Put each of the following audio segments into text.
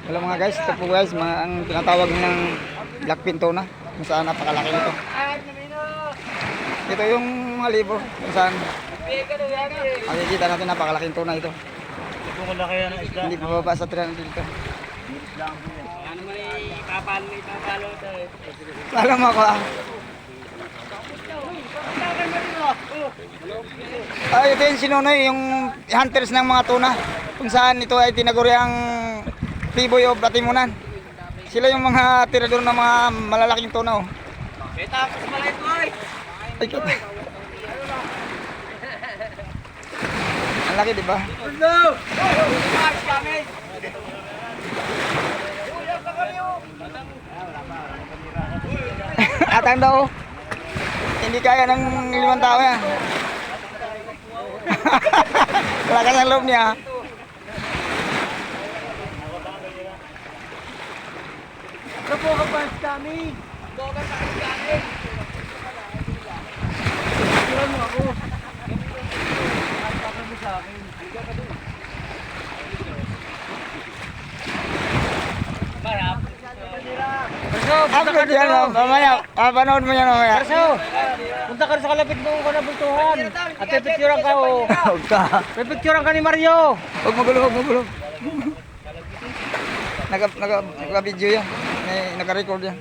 Wala mga guys, ito po guys, ang tinatawag nilang black pin tuna, kung saan napakalaki nito. Ito yung mga libo, kung saan makikita natin napakalaking tuna ito. Hindi pa baba sa 300 dito. Ano man ipapalo ito eh. Alam mo ako ito yung sinunoy, yung hunters ng mga tuna, kung saan ito ay tinaguri ang Piboy o Platimunan. Sila yung mga tirador ng mga malalaking tuna. May tapos pala ito ay. Ay, kat. Ang laki, di ba? Atang daw. Hindi kaya ng 5 tao yan. Lakas ang loob niya. Kapo ka pa kami. Boga sa kami. Tira mo ako. Kapag mo sa akin. Marap. Upload yan, mamaya. Panood mo yan mamaya. Karso, punta ka sa kalapit mo ko na bultuhan. At pipicturean ka o. Huwag ka. Pipicturean ka ni Mario. Huwag magulo, huwag magulo. Naka-video yan. Naka-record yan.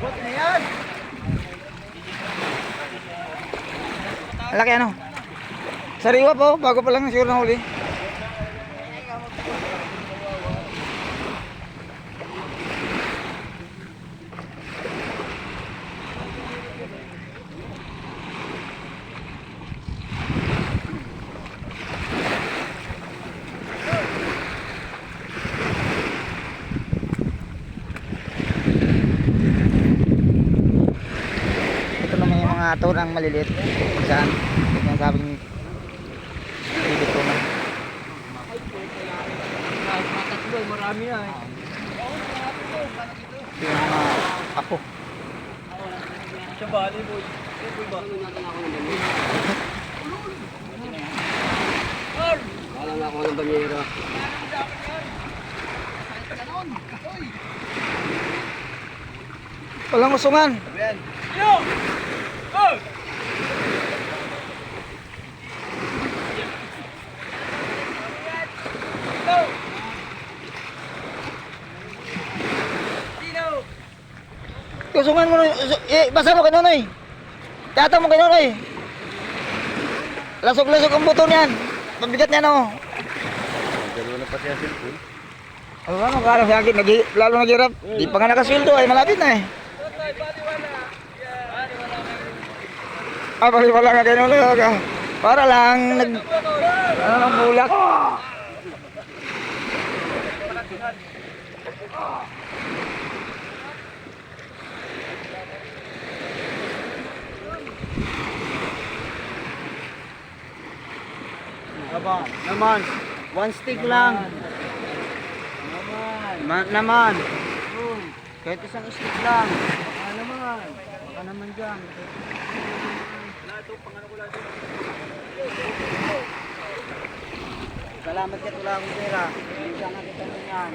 What na yan? Malaki ano? Sariwa po, bago pa lang sure na huli. Ito naman yung mga tunang maliliit. Saan? Yung sabing lilit tuna. Matatlo, marami na eh. Ito yung mga apo. Sa bali boy. Ito ba? Natin ako ng banyera. Wala na ako ng banyera. Walang usungan. Yo! Oh! Usungan mo na. Basa mo kay Nonoy. Tata mo kay Nonoy. Lasok-lasok ang buto niyan. Mabigat niyan oh. Dalawa na pa siya cellphone. Ano kala sa akin, lalo naghirap. Di pa nga nakasweldo ay malapit na eh. Baliwala nga kayo nung para lang nang bulak. Aba, naman. One stick lang. Naman. Kahit isang stick lang. Baka naman. Baka naman dyan. Salamat ka, wala akong pera. Hindi siya nakita niyan.